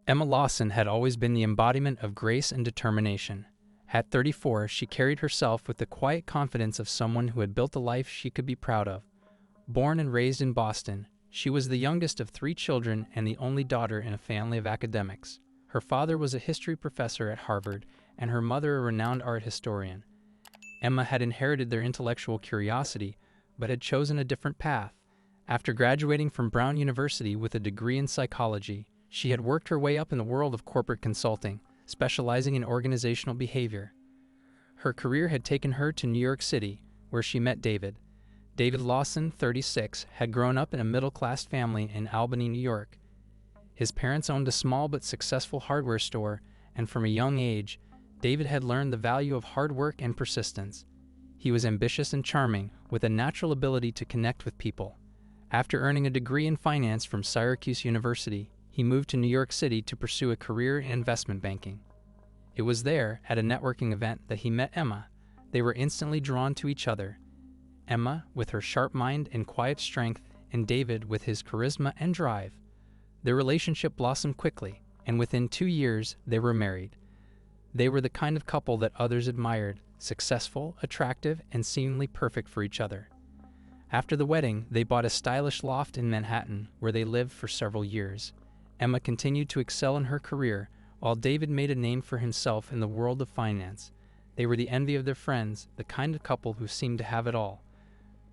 Emma Lawson had always been the embodiment of grace and determination. At 34, she carried herself with the quiet confidence of someone who had built a life she could be proud of. Born and raised in Boston, she was the youngest of 3 children and the only daughter in a family of academics. Her father was a history professor at Harvard, and her mother a renowned art historian. Emma had inherited their intellectual curiosity, but had chosen a different path. After graduating from Brown University with a degree in psychology, she had worked her way up in the world of corporate consulting, specializing in organizational behavior. Her career had taken her to New York City, where she met David. David Lawson, 36, had grown up in a middle-class family in Albany, New York. His parents owned a small but successful hardware store, and from a young age, David had learned the value of hard work and persistence. He was ambitious and charming, with a natural ability to connect with people. After earning a degree in finance from Syracuse University, he moved to New York City to pursue a career in investment banking. It was there, at a networking event, that he met Emma. They were instantly drawn to each other. Emma, with her sharp mind and quiet strength, and David, with his charisma and drive. Their relationship blossomed quickly, and within 2 years, they were married. They were the kind of couple that others admired, successful, attractive, and seemingly perfect for each other. After the wedding, they bought a stylish loft in Manhattan, where they lived for several years. Emma continued to excel in her career, while David made a name for himself in the world of finance. They were the envy of their friends, the kind of couple who seemed to have it all.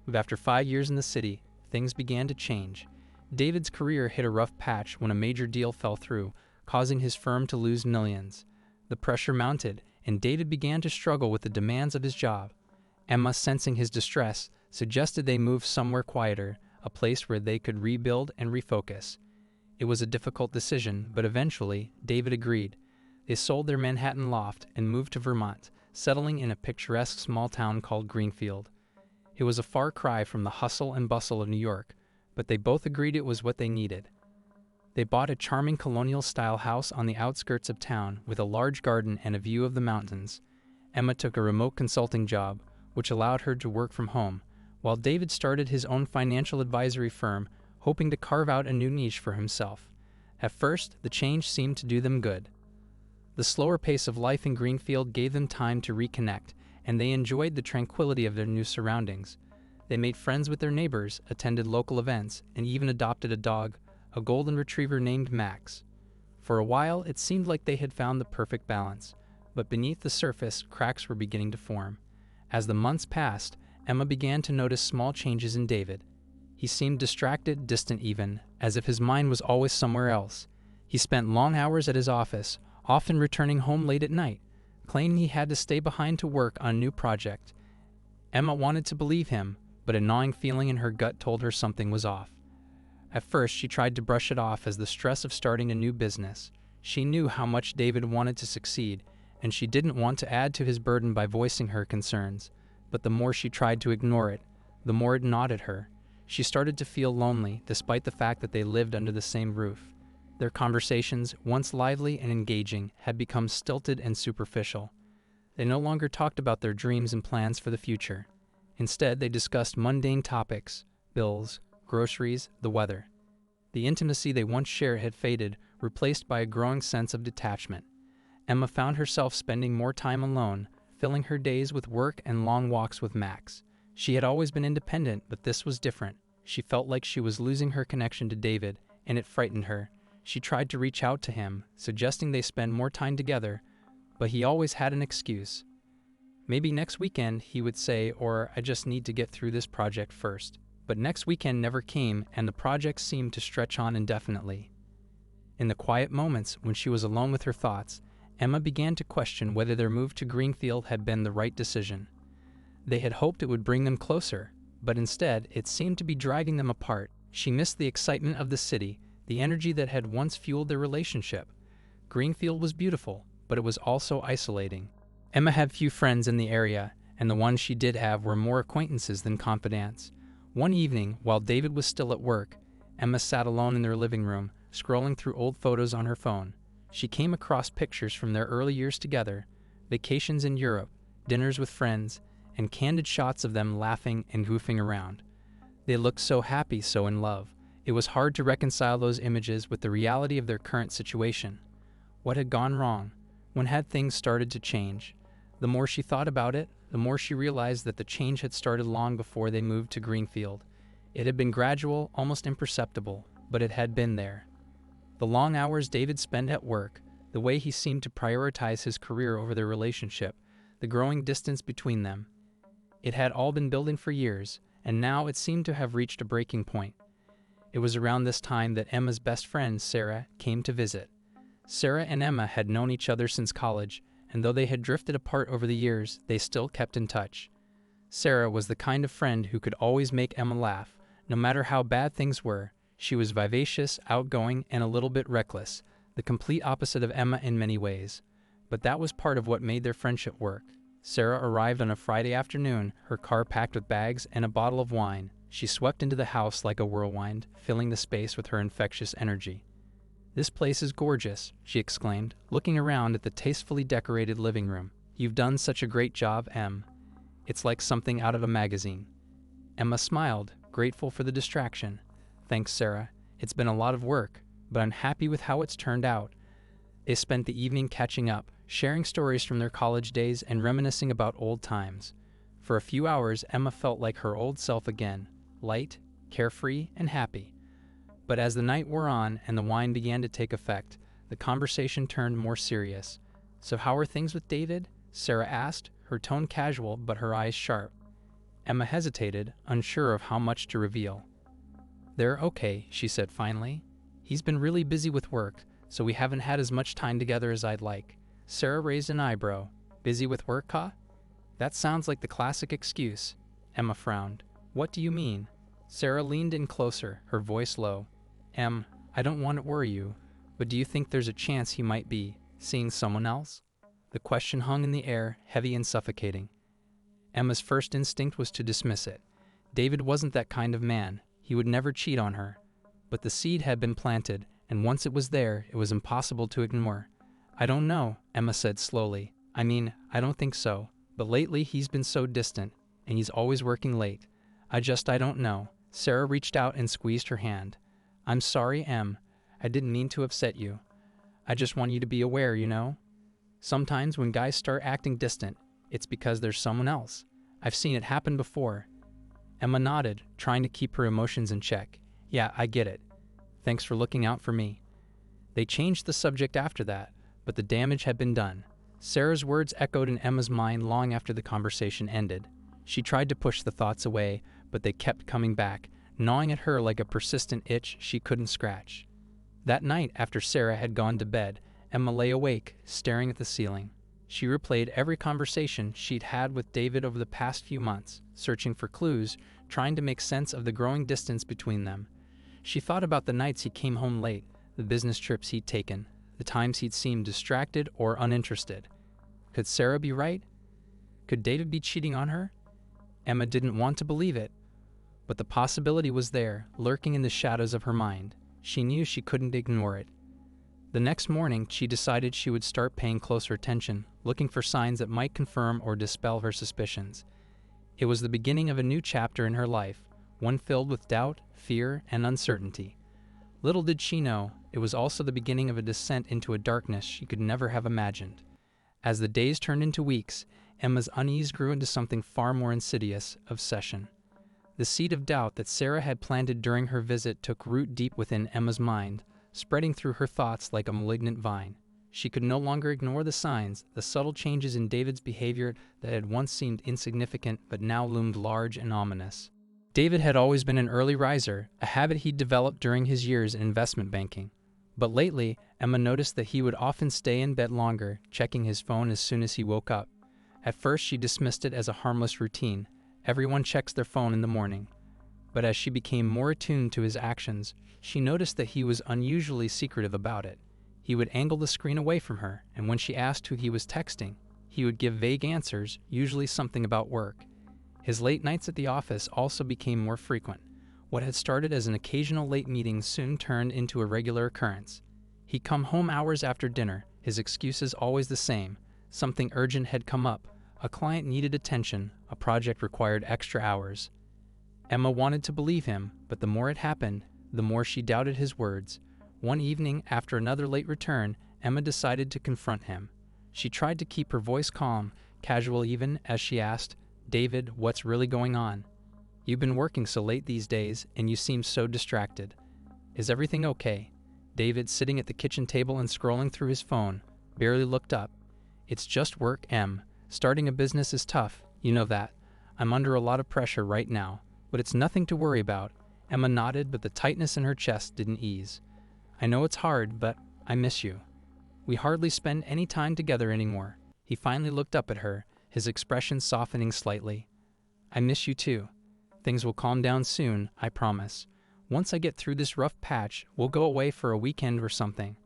But after 5 years in the city, things began to change. David's career hit a rough patch when a major deal fell through, causing his firm to lose millions. The pressure mounted, and David began to struggle with the demands of his job. Emma, sensing his distress, suggested they move somewhere quieter, a place where they could rebuild and refocus. It was a difficult decision, but eventually, David agreed. They sold their Manhattan loft and moved to Vermont, settling in a picturesque small town called Greenfield. It was a far cry from the hustle and bustle of New York, but they both agreed it was what they needed. They bought a charming colonial-style house on the outskirts of town with a large garden and a view of the mountains. Emma took a remote consulting job, which allowed her to work from home, while David started his own financial advisory firm, hoping to carve out a new niche for himself. At first, the change seemed to do them good. The slower pace of life in Greenfield gave them time to reconnect, and they enjoyed the tranquility of their new surroundings. They made friends with their neighbors, attended local events, and even adopted a dog, a golden retriever named Max. For a while, it seemed like they had found the perfect balance, but beneath the surface, cracks were beginning to form. As the months passed, Emma began to notice small changes in David. He seemed distracted, distant even, as if his mind was always somewhere else. He spent long hours at his office, often returning home late at night, claiming he had to stay behind to work on a new project. Emma wanted to believe him, but a gnawing feeling in her gut told her something was off. At first, she tried to brush it off as the stress of starting a new business. She knew how much David wanted to succeed, and she didn't want to add to his burden by voicing her concerns. But the more she tried to ignore it, the more it gnawed at her. She started to feel lonely, despite the fact that they lived under the same roof. Their conversations, once lively and engaging, had become stilted and superficial. They no longer talked about their dreams and plans for the future. Instead, they discussed mundane topics, bills, groceries, the weather. The intimacy they once shared had faded, replaced by a growing sense of detachment. Emma found herself spending more time alone, filling her days with work and long walks with Max. She had always been independent, but this was different. She felt like she was losing her connection to David, and it frightened her. She tried to reach out to him, suggesting they spend more time together, but he always had an excuse. Maybe next weekend, he would say, or I just need to get through this project first. But next weekend never came, and the project seemed to stretch on indefinitely. In the quiet moments when she was alone with her thoughts, Emma began to question whether their move to Greenfield had been the right decision. They had hoped it would bring them closer, but instead it seemed to be dragging them apart. She missed the excitement of the city, the energy that had once fueled their relationship. Greenfield was beautiful, but it was also isolating. Emma had few friends in the area, and the ones she did have were more acquaintances than confidants. One evening, while David was still at work, Emma sat alone in their living room, scrolling through old photos on her phone. She came across pictures from their early years together, vacations in Europe, dinners with friends, and candid shots of them laughing and goofing around. They looked so happy, so in love. It was hard to reconcile those images with the reality of their current situation. What had gone wrong? When had things started to change? The more she thought about it, the more she realized that the change had started long before they moved to Greenfield. It had been gradual, almost imperceptible, but it had been there. The long hours David spent at work, the way he seemed to prioritize his career over their relationship, the growing distance between them. It had all been building for years, and now it seemed to have reached a breaking point. It was around this time that Emma's best friend, Sarah, came to visit. Sarah and Emma had known each other since college, and though they had drifted apart over the years, they still kept in touch. Sarah was the kind of friend who could always make Emma laugh, no matter how bad things were. She was vivacious, outgoing, and a little bit reckless, the complete opposite of Emma in many ways. But that was part of what made their friendship work. Sarah arrived on a Friday afternoon, her car packed with bags and a bottle of wine. She swept into the house like a whirlwind, filling the space with her infectious energy. "This place is gorgeous," she exclaimed, looking around at the tastefully decorated living room. "You've done such a great job, Em. It's like something out of a magazine." Emma smiled, grateful for the distraction. "Thanks, Sarah. It's been a lot of work, but I'm happy with how it's turned out." They spent the evening catching up, sharing stories from their college days and reminiscing about old times. For a few hours, Emma felt like her old self again, light, carefree, and happy. But as the night wore on and the wine began to take effect, the conversation turned more serious. "So how are things with David?" Sarah asked, her tone casual but her eyes sharp. Emma hesitated, unsure of how much to reveal. "They're okay," she said finally. "He's been really busy with work, so we haven't had as much time together as I'd like." Sarah raised an eyebrow. "Busy with work, huh?" "That sounds like the classic excuse." Emma frowned. "What do you mean?" Sarah leaned in closer, her voice low. "Em, I don't want to worry you, but do you think there's a chance he might be seeing someone else?" The question hung in the air, heavy and suffocating. Emma's first instinct was to dismiss it. David wasn't that kind of man. He would never cheat on her. But the seed had been planted, and once it was there, it was impossible to ignore. "I don't know," Emma said slowly. "I mean, I don't think so. But lately he's been so distant, and he's always working late. I don't know." Sarah reached out and squeezed her hand. "I'm sorry, Em. I didn't mean to upset you. I just want you to be aware, you know? Sometimes when guys start acting distant, it's because there's someone else. I've seen it happen before." Emma nodded, trying to keep her emotions in check. "Yeah, I get it. Thanks for looking out for me." They changed the subject after that, but the damage had been done. Sarah's words echoed in Emma's mind long after the conversation ended. She tried to push the thoughts away, but they kept coming back, gnawing at her like a persistent itch she couldn't scratch. That night, after Sarah had gone to bed, Emma lay awake, staring at the ceiling. She replayed every conversation she'd had with David over the past few months, searching for clues, trying to make sense of the growing distance between them. She thought about the nights he came home late, the business trips he'd taken, the times he'd seemed distracted or uninterested. Could Sarah be right? Could David be cheating on her? Emma didn't want to believe it, but the possibility was there, lurking in the shadows of her mind. She knew she couldn't ignore it. The next morning, she decided she would start paying closer attention, looking for signs that might confirm or dispel her suspicions. It was the beginning of a new chapter in her life, one filled with doubt, fear, and uncertainty. Little did she know, it was also the beginning of a descent into a darkness she could never have imagined. As the days turned into weeks, Emma's unease grew into something far more insidious, obsession. The seed of doubt that Sarah had planted during her visit took root deep within Emma's mind, spreading through her thoughts like a malignant vine. She could no longer ignore the signs, the subtle changes in David's behavior that had once seemed insignificant but now loomed large and ominous. David had always been an early riser, a habit he'd developed during his years in investment banking. But lately, Emma noticed that he would often stay in bed longer, checking his phone as soon as he woke up. At first, she dismissed it as a harmless routine. Everyone checks their phone in the morning. But as she became more attuned to his actions, she noticed that he was unusually secretive about it. He would angle the screen away from her, and when she asked who he was texting, he would give vague answers, usually something about work. His late nights at the office also became more frequent. What had started as an occasional late meeting soon turned into a regular occurrence. He'd come home hours after dinner, his excuses always the same. Something urgent had come up. A client needed attention, a project required extra hours. Emma wanted to believe him, but the more it happened, the more she doubted his words. One evening, after another late return, Emma decided to confront him. She tried to keep her voice calm, casual even, as she asked, "David, what's really going on? You've been working so late these days, and you seem so distracted. Is everything okay?" David, sitting at the kitchen table and scrolling through his phone, barely looked up. "It's just work, Em. Starting a business is tough, you know that. I'm under a lot of pressure right now, but it's nothing to worry about." Emma nodded, but the tightness in her chest didn't ease. "I know it's hard, but I miss you. We hardly spend any time together anymore." He finally looked up at her, his expression softening slightly. "I miss you too. Things will calm down soon, I promise. Once I get through this rough patch, we'll go away for a weekend or something.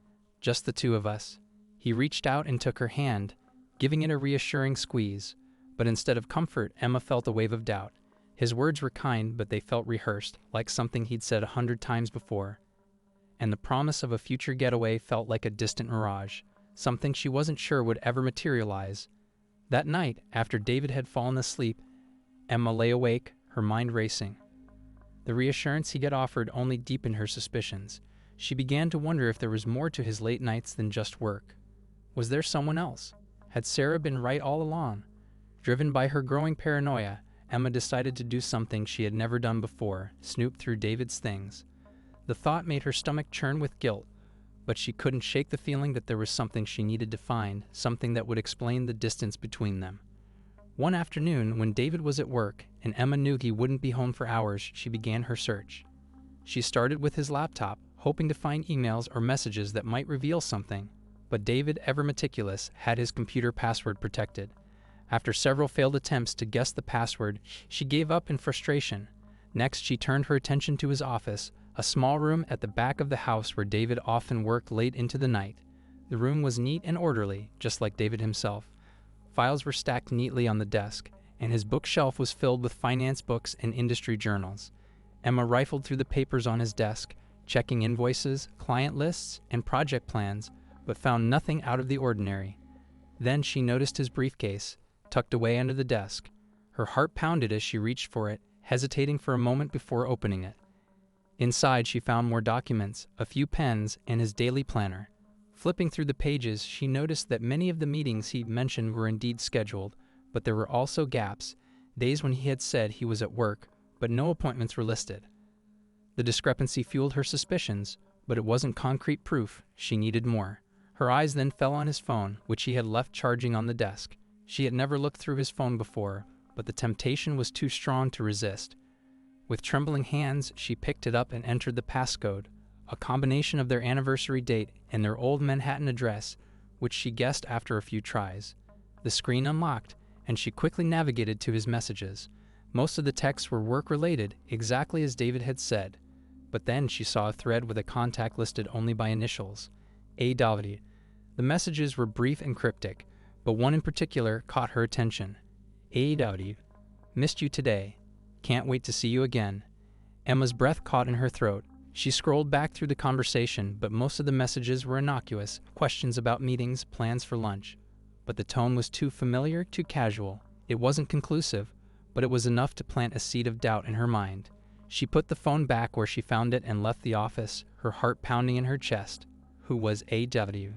Just the two of us." He reached out and took her hand, giving it a reassuring squeeze. But instead of comfort, Emma felt a wave of doubt. His words were kind, but they felt rehearsed, like something he'd said 100 times before. And the promise of a future getaway felt like a distant mirage, something she wasn't sure would ever materialize. That night, after David had fallen asleep, Emma lay awake, her mind racing. The reassurance he had offered only deepened her suspicions. She began to wonder if there was more to his late nights than just work. Was there someone else? Had Sarah been right all along? Driven by her growing paranoia, Emma decided to do something she had never done before, snoop through David's things. The thought made her stomach churn with guilt, but she couldn't shake the feeling that there was something she needed to find, something that would explain the distance between them. One afternoon, when David was at work and Emma knew he wouldn't be home for hours, she began her search. She started with his laptop, hoping to find emails or messages that might reveal something, but David, ever meticulous, had his computer password protected. After several failed attempts to guess the password, she gave up in frustration. Next, she turned her attention to his office, a small room at the back of the house where David often worked late into the night. The room was neat and orderly, just like David himself. Files were stacked neatly on the desk, and his bookshelf was filled with finance books and industry journals. Emma rifled through the papers on his desk, checking invoices, client lists, and project plans, but found nothing out of the ordinary. Then she noticed his briefcase, tucked away under the desk. Her heart pounded as she reached for it, hesitating for a moment before opening it. Inside, she found more documents, a few pens, and his daily planner. Flipping through the pages, she noticed that many of the meetings he mentioned were indeed scheduled, but there were also gaps, days when he had said he was at work, but no appointments were listed. The discrepancy fueled her suspicions, but it wasn't concrete proof. She needed more. Her eyes then fell on his phone, which he had left charging on the desk. She had never looked through his phone before, but the temptation was too strong to resist. With trembling hands, she picked it up and entered the passcode, a combination of their anniversary date and their old Manhattan address, which she guessed after a few tries. The screen unlocked, and she quickly navigated to his messages. Most of the texts were work-related, exactly as David had said. But then she saw a thread with a contact listed only by initials, A.W. The messages were brief and cryptic, but one in particular caught her attention. A.W. Missed you today. Can't wait to see you again. Emma's breath caught in her throat. She scrolled back through the conversation, but most of the messages were innocuous, questions about meetings, plans for lunch. But the tone was too familiar, too casual. It wasn't conclusive, but it was enough to plant a seed of doubt in her mind. She put the phone back where she found it and left the office, her heart pounding in her chest. Who was A.W.?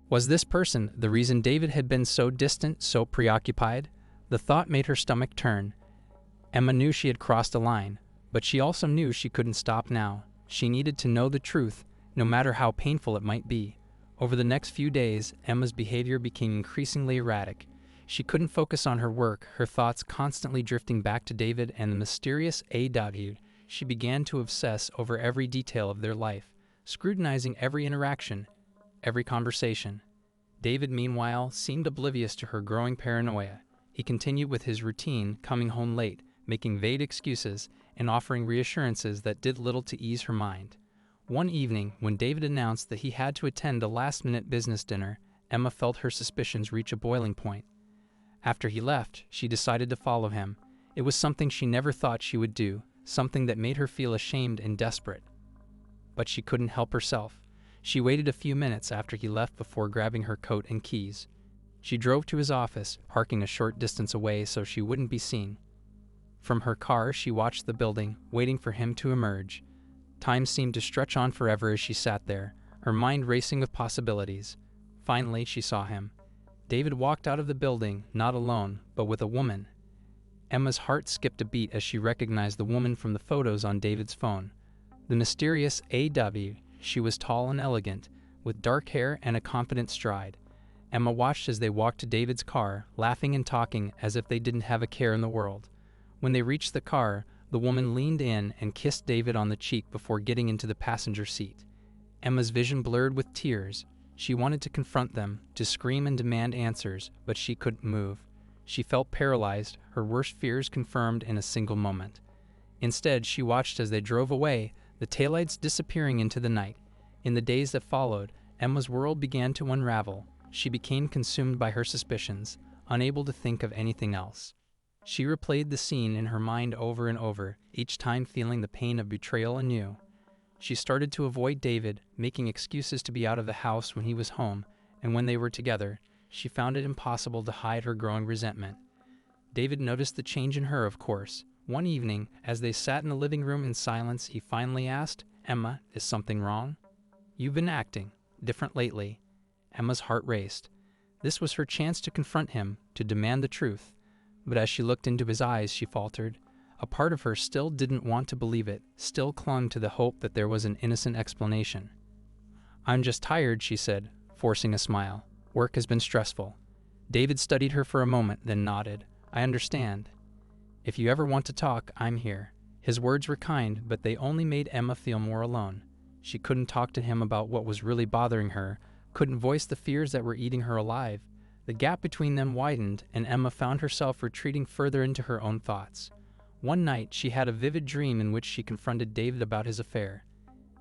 Was this person the reason David had been so distant, so preoccupied? The thought made her stomach turn. Emma knew she had crossed a line, but she also knew she couldn't stop now. She needed to know the truth, no matter how painful it might be. Over the next few days, Emma's behavior became increasingly erratic. She couldn't focus on her work, her thoughts constantly drifting back to David and the mysterious A.W. She began to obsess over every detail of their life, scrutinizing every interaction, every conversation. David, meanwhile, seemed oblivious to her growing paranoia. He continued with his routine, coming home late, making vague excuses, and offering reassurances that did little to ease her mind. One evening, when David announced that he had to attend a last-minute business dinner, Emma felt her suspicions reach a boiling point. After he left, she decided to follow him. It was something she never thought she would do, something that made her feel ashamed and desperate. But she couldn't help herself. She waited a few minutes after he left before grabbing her coat and keys. She drove to his office, parking a short distance away so she wouldn't be seen. From her car, she watched the building, waiting for him to emerge. Time seemed to stretch on forever as she sat there, her mind racing with possibilities. Finally, she saw him. David walked out of the building, not alone, but with a woman. Emma's heart skipped a beat as she recognized the woman from the photos on David's phone. The mysterious A.W. She was tall and elegant, with dark hair and a confident stride. Emma watched as they walked to David's car, laughing and talking as if they didn't have a care in the world. When they reached the car, the woman leaned in and kissed David on the cheek before getting into the passenger seat. Emma's vision blurred with tears. She wanted to confront them, to scream and demand answers, but she couldn't move. She felt paralyzed, her worst fears confirmed in a single moment. Instead, she watched as they drove away, the taillights disappearing into the night. In the days that followed, Emma's world began to unravel. She became consumed by her suspicions, unable to think of anything else. She replayed the scene in her mind over and over, each time feeling the pain of betrayal anew. She started to avoid David, making excuses to be out of the house when he was home, and when they were together, she found it impossible to hide her growing resentment. David noticed the change in her, of course. One evening, as they sat in the living room in silence, he finally asked, "Emma, is something wrong? You've been acting different lately." Emma's heart raced. This was her chance to confront him, to demand the truth. But as she looked into his eyes, she faltered. A part of her still didn't want to believe it, still clung to the hope that there was an innocent explanation. "I'm just tired," she said, forcing a smile. "Work has been stressful." David studied her for a moment, then nodded. "I understand. If you ever want to talk, I'm here." His words were kind, but they only made Emma feel more alone. She couldn't talk to him about what was really bothering her, couldn't voice the fears that were eating her alive. The gap between them widened, and Emma found herself retreating further into her own thoughts. One night, she had a vivid dream in which she confronted David about his affair.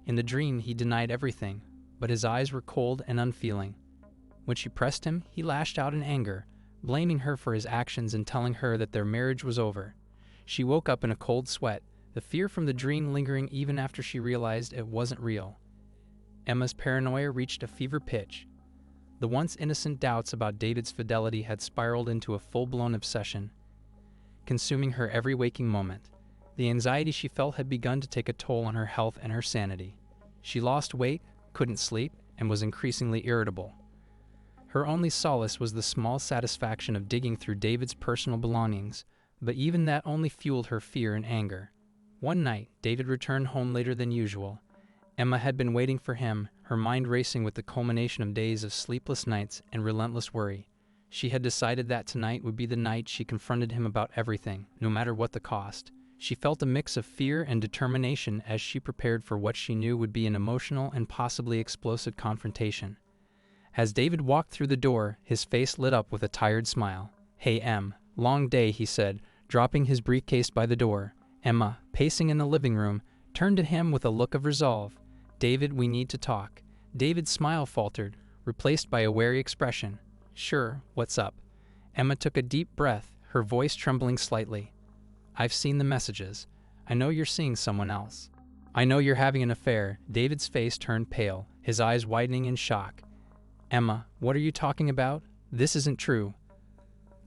In the dream, he denied everything, but his eyes were cold and unfeeling. When she pressed him, he lashed out in anger, blaming her for his actions and telling her that their marriage was over. She woke up in a cold sweat, the fear from the dream lingering even after she realized it wasn't real. Emma's paranoia reached a fever pitch. The once innocent doubts about David's fidelity had spiraled into a full-blown obsession, consuming her every waking moment. The anxiety she felt had begun to take a toll on her health and her sanity. She lost weight, couldn't sleep, and was increasingly irritable. Her only solace was the small satisfaction of digging through David's personal belongings, but even that only fueled her fear and anger. One night, David returned home later than usual. Emma had been waiting for him, her mind racing with the culmination of days of sleepless nights and relentless worry. She had decided that tonight would be the night she confronted him about everything, no matter what the cost. She felt a mix of fear and determination as she prepared for what she knew would be an emotional and possibly explosive confrontation. As David walked through the door, his face lit up with a tired smile. "Hey, Em, long day," he said, dropping his briefcase by the door. Emma, pacing in the living room, turned to him with a look of resolve. "David, we need to talk." David's smile faltered, replaced by a wary expression. "Sure, what's up?" Emma took a deep breath, her voice trembling slightly. "I've seen the messages. I know you're seeing someone else. I know you're having an affair." David's face turned pale, his eyes widening in shock. "Emma, what are you talking about? This isn't true."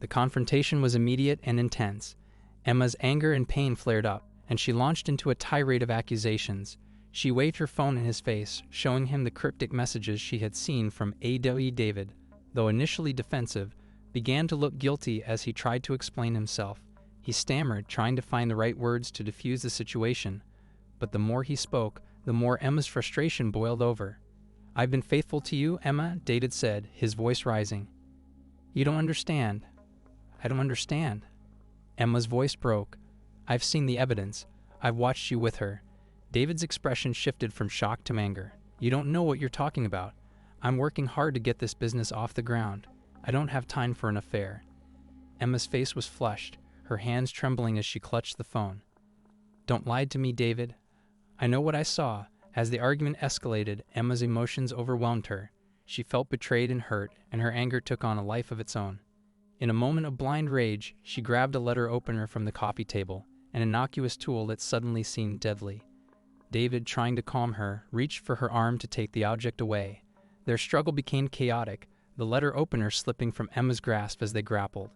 The confrontation was immediate and intense. Emma's anger and pain flared up, and she launched into a tirade of accusations. She waved her phone in his face, showing him the cryptic messages she had seen from A.W. David, though initially defensive, began to look guilty as he tried to explain himself. He stammered, trying to find the right words to defuse the situation. But the more he spoke, the more Emma's frustration boiled over. "I've been faithful to you, Emma," David said, his voice rising. "You don't understand." "I don't understand." Emma's voice broke. "I've seen the evidence. I've watched you with her." David's expression shifted from shock to anger. "You don't know what you're talking about. I'm working hard to get this business off the ground. I don't have time for an affair." Emma's face was flushed, her hands trembling as she clutched the phone. "Don't lie to me, David. I know what I saw." As the argument escalated, Emma's emotions overwhelmed her. She felt betrayed and hurt, and her anger took on a life of its own. In a moment of blind rage, she grabbed a letter opener from the coffee table, an innocuous tool that suddenly seemed deadly. David, trying to calm her, reached for her arm to take the object away. Their struggle became chaotic, the letter opener slipping from Emma's grasp as they grappled.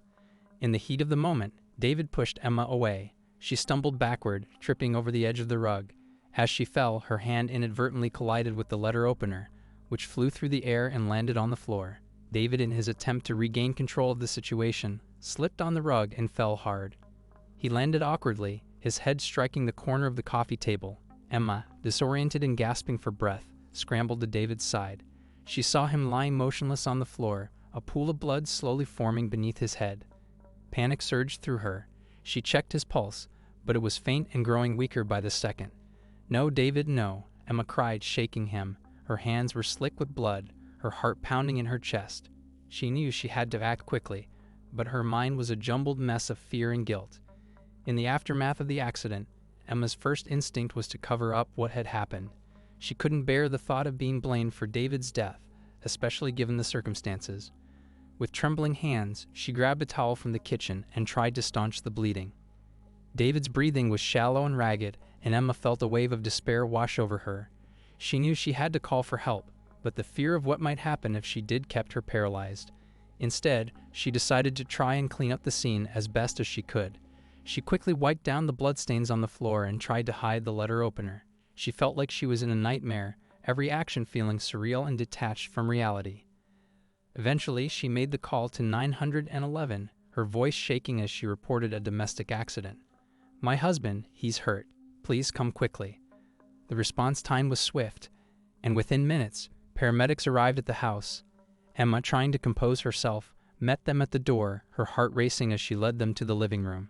In the heat of the moment, David pushed Emma away. She stumbled backward, tripping over the edge of the rug. As she fell, her hand inadvertently collided with the letter opener, which flew through the air and landed on the floor. David, in his attempt to regain control of the situation, slipped on the rug and fell hard. He landed awkwardly, his head striking the corner of the coffee table. Emma, disoriented and gasping for breath, scrambled to David's side. She saw him lying motionless on the floor, a pool of blood slowly forming beneath his head. Panic surged through her. She checked his pulse, but it was faint and growing weaker by the second. "No, David, no," Emma cried, shaking him. Her hands were slick with blood, her heart pounding in her chest. She knew she had to act quickly, but her mind was a jumbled mess of fear and guilt. In the aftermath of the accident, Emma's first instinct was to cover up what had happened. She couldn't bear the thought of being blamed for David's death, especially given the circumstances. With trembling hands, she grabbed a towel from the kitchen and tried to staunch the bleeding. David's breathing was shallow and ragged, and Emma felt a wave of despair wash over her. She knew she had to call for help, but the fear of what might happen if she did kept her paralyzed. Instead, she decided to try and clean up the scene as best as she could. She quickly wiped down the bloodstains on the floor and tried to hide the letter opener. She felt like she was in a nightmare, every action feeling surreal and detached from reality. Eventually, she made the call to 911, her voice shaking as she reported a domestic accident. "My husband, he's hurt. Please come quickly." The response time was swift, and within minutes, paramedics arrived at the house. Emma, trying to compose herself, met them at the door, her heart racing as she led them to the living room.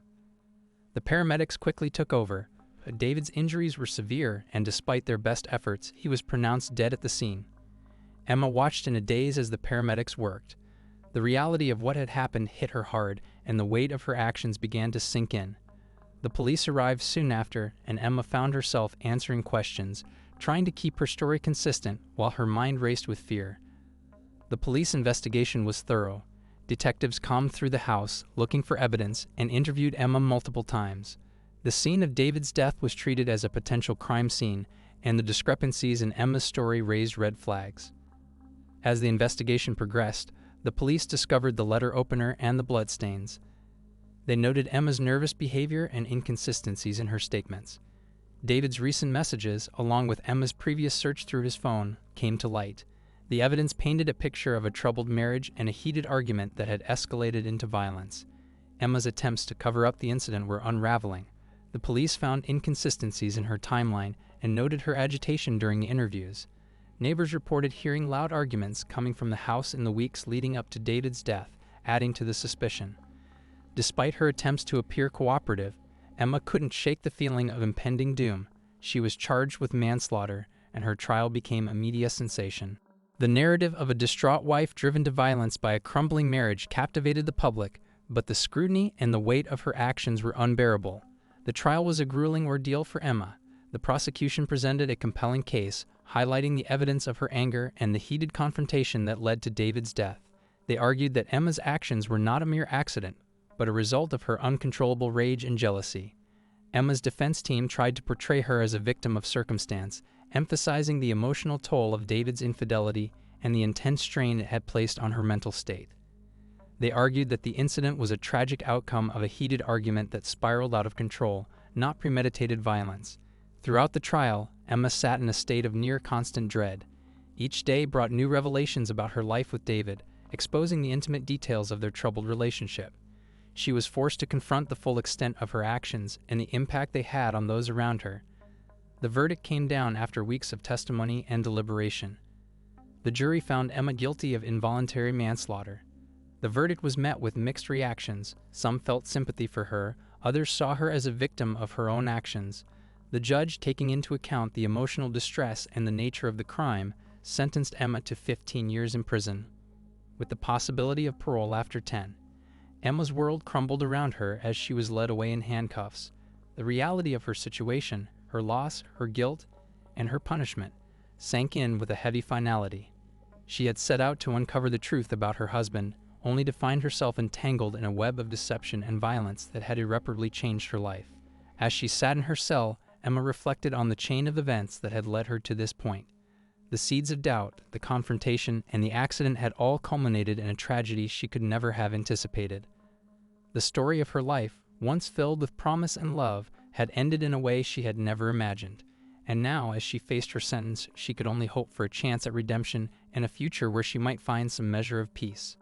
The paramedics quickly took over, but David's injuries were severe, and despite their best efforts, he was pronounced dead at the scene. Emma watched in a daze as the paramedics worked. The reality of what had happened hit her hard, and the weight of her actions began to sink in. The police arrived soon after, and Emma found herself answering questions, trying to keep her story consistent while her mind raced with fear. The police investigation was thorough. Detectives combed through the house, looking for evidence, and interviewed Emma multiple times. The scene of David's death was treated as a potential crime scene, and the discrepancies in Emma's story raised red flags. As the investigation progressed, the police discovered the letter opener and the bloodstains. They noted Emma's nervous behavior and inconsistencies in her statements. David's recent messages, along with Emma's previous search through his phone, came to light. The evidence painted a picture of a troubled marriage and a heated argument that had escalated into violence. Emma's attempts to cover up the incident were unraveling. The police found inconsistencies in her timeline and noted her agitation during the interviews. Neighbors reported hearing loud arguments coming from the house in the weeks leading up to David's death, adding to the suspicion. Despite her attempts to appear cooperative, Emma couldn't shake the feeling of impending doom. She was charged with manslaughter, and her trial became a media sensation. The narrative of a distraught wife driven to violence by a crumbling marriage captivated the public, but the scrutiny and the weight of her actions were unbearable. The trial was a grueling ordeal for Emma. The prosecution presented a compelling case, highlighting the evidence of her anger and the heated confrontation that led to David's death. They argued that Emma's actions were not a mere accident, but a result of her uncontrollable rage and jealousy. Emma's defense team tried to portray her as a victim of circumstance, emphasizing the emotional toll of David's infidelity and the intense strain it had placed on her mental state. They argued that the incident was a tragic outcome of a heated argument that spiraled out of control, not premeditated violence. Throughout the trial, Emma sat in a state of near constant dread. Each day brought new revelations about her life with David, exposing the intimate details of their troubled relationship. She was forced to confront the full extent of her actions and the impact they had on those around her. The verdict came down after weeks of testimony and deliberation. The jury found Emma guilty of involuntary manslaughter. The verdict was met with mixed reactions. Some felt sympathy for her, others saw her as a victim of her own actions. The judge, taking into account the emotional distress and the nature of the crime, sentenced Emma to 15 years in prison, with the possibility of parole after 10. Emma's world crumbled around her as she was led away in handcuffs. The reality of her situation, her loss, her guilt, and her punishment sank in with a heavy finality. She had set out to uncover the truth about her husband, only to find herself entangled in a web of deception and violence that had irreparably changed her life. As she sat in her cell, Emma reflected on the chain of events that had led her to this point. The seeds of doubt, the confrontation, and the accident had all culminated in a tragedy she could never have anticipated. The story of her life, once filled with promise and love, had ended in a way she had never imagined. And now, as she faced her sentence, she could only hope for a chance at redemption and a future where she might find some measure of peace.